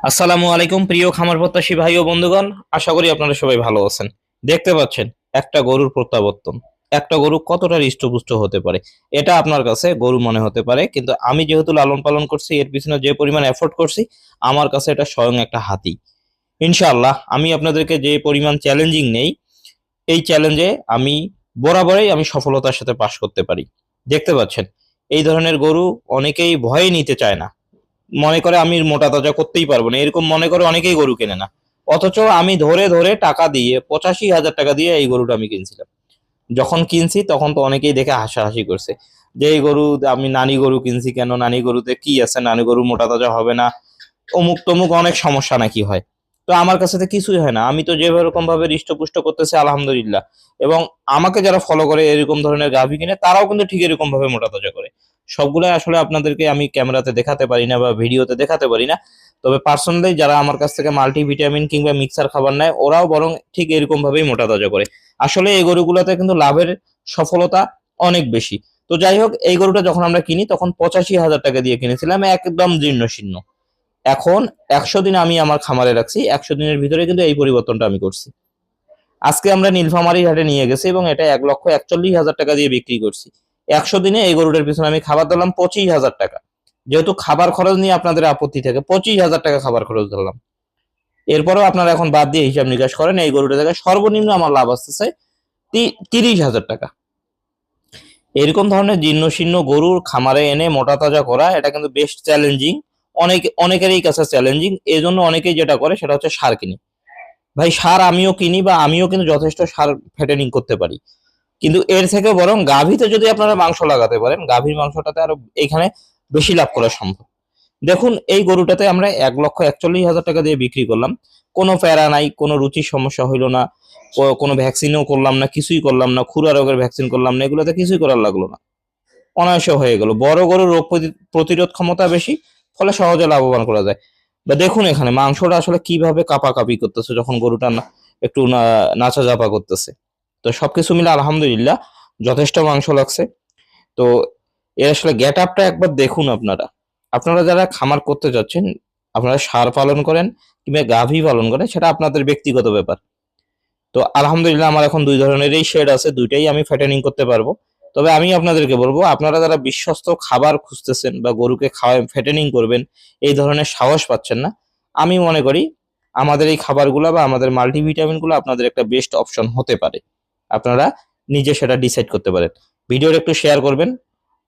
আসসালামু আলাইকুম প্রিয় খামার প্রত্যাশী ভাই ও বন্ধুগণ। আশা করি আপনারা সবাই ভালো আছেন। দেখতে পাচ্ছেন একটা গরুর প্রত্যাবর্তন। একটা গরু কতটা হৃষ্টপুষ্ট হতে পারে এটা আপনার কাছে গরু মনে হতে পারে, কিন্তু আমি যেহেতু লালন পালন করছি, এর পিছনে যে পরিমাণ এফোর্ট করছি, আমার কাছে এটা স্বয়ং একটা হাতি। ইনশাআল্লাহ আমি আপনাদেরকে যে পরিমাণ চ্যালেঞ্জিং নেই, এই চ্যালেঞ্জে আমি বরাবরই আমি সফলতার সাথে পাশ করতে পারি। দেখতে পাচ্ছেন এই ধরনের গরু অনেকেই ভয়ে নিতে চায় না, মনে করে আমি মোটা তাজা করতেই পারবো না, এরকম মনে করে অনেকেই গরু কেনে না। অথচ আমি ধরে ধরে টাকা দিয়ে 85,000 টাকা দিয়ে এই গরুটা আমি কিনছিলাম। যখন কিনছি তখন তো অনেকেই দেখে হাসাহাসি করছে যে এই গরু, আমি নানি গরু কিনছি কেন, নানি গরুতে কি আছে, নানি গরু মোটা তাজা হবে না, অমুক তমুক অনেক সমস্যা নাকি হয়। তো আমার কাছে তো কিছুই হয় না, আমি তো যেভাবে রকম ভাবে হৃষ্টপুষ্ট করতেছি আলহামদুলিল্লাহ। এবং আমাকে যারা ফলো করে এরকম ধরনের গাভী কিনে, তারাও কিন্তু ঠিক এরকম ভাবে মোটা তাজা করে। সবগুলাই আসলে আপনাদেরকে আমি ক্যামেরাতে দেখাতে পারি না বা ভিডিওতে দেখাতে পারি না। তবে পার্সোনালি যারা আমার কাছ থেকে মাল্টিভিটামিন কিংবা মিক্সার খাবার নেয়, ওরাও বরং ঠিক এরকম ভাবেই মোটা তাজা করে। আসলে এই গরুগুলোতে কিন্তু লাভের সফলতা অনেক বেশি। তো যাই হোক, এই গরুটা যখন আমরা কিনি তখন 85,000 টাকা দিয়ে কিনেছিলাম, একদম জীর্ণ শীর্ণ। এখন 100 দিন আমি আমার খামারে রাখছি, 100 দিনের ভিতরে কিন্তু এই পরিবর্তনটা আমি করছি। আজকে আমরা নীলফামারী হাটে নিয়ে গেছি এবং এটা 1,41,000 টাকা দিয়ে বিক্রি করছি। 100 দিনে এই গরুটার পিছনে আমি খাবার দিলাম 25,000 টাকা। যেহেতু খাবার খরচ নিয়ে আপনাদের আপত্তি থাকে, 25,000 টাকা খাবার খরচ ধরলাম। এরপরেও আপনারা এখন বাদ দিয়ে হিসাব নিকাশ করেন, এই গরুটা থেকে সর্বনিম্ন আমার লাভ আসতেছে 30,000 টাকা। এরকম ধরনের জীর্ণ শীর্ণ গরুর খামারে এনে মোটা তাজা করা, এটা কিন্তু বেশ চ্যালেঞ্জিং। অনেকেরই কাছে চ্যালেঞ্জিং। এই জন্য অনেকেই যেটা করে সেটা হচ্ছে সার কিনে। ভাই সার আমিও কিনি বা আমিও কিন্তু যথেষ্ট সার ফ্যাটেনিং করতে পারি, কিন্তু এর থেকে বরং গাভীতে যদি আপনারা মাংস লাগাতে পারেন, গাভীর মাংসটাতে আরো এখানে বেশি লাভ করা সম্ভব। দেখুন এই গরুটাতে আমরা 1,41,000 টাকা দিয়ে বিক্রি করলাম। কোনো প্যারা নাই, কোনো রুচির সমস্যা হইলো না, কোনো ভ্যাকসিনও করলাম না, কিছুই করলাম না, খুরা রোগের ভ্যাকসিন করলাম না, এগুলোতে কিছুই করার লাগলো না। অনায়াসে হয়ে গেল। বড় গরুর রোগ প্রতিরোধ ক্ষমতা বেশি, ফলে সহজে লাভবান করা যায়। বা দেখুন এখানে মাংসটা আসলে কিভাবে কাঁপাকাঁপি করতেছে যখন গরুটা একটু নাচা জাপা করতেছে। তো সবকিছু মিলে আলহামদুলিল্লাহ যথেষ্ট মাংস লাগছে। তো এর আসলে গেট আপটা একবার দেখুন আপনারা। আপনারা যারা খামার করতে যাচ্ছেন, আপনারা ষাঁড় পালন করেন কিংবা গাভী পালন করেন, সেটা আপনাদের ব্যক্তিগত ব্যাপার। তো আলহামদুলিল্লাহ আমার এখন দুই ধরনেরই শেড আছে, দুইটাই আমি ফ্যাটেনিং করতে পারবো। তবে আমি আপনাদেরকে বলবো, আপনারা যারা বিশ্বস্ত খাবার খুঁজতেছেন বা গরুকে খাওয়ায় ফ্যাটেনিং করবেন, এই ধরনের সাহস পাচ্ছেন না, আমি মনে করি আমাদের এই খাবারগুলো বা আমাদের মাল্টিভিটামিনগুলো আপনাদের একটা বেস্ট অপশন হতে পারে। আপনারা নিজে সেটা ডিসাইড করতে পারেন। ভিডিওটা একটু শেয়ার করবেন,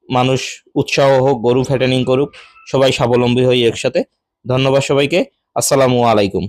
মানুষ উৎসাহ হোক, গরু ফ্যাটেনিং করুক, সবাই স্বাবলম্বী হই একসাথে। ধন্যবাদ সবাইকে। আসসালামু আলাইকুম।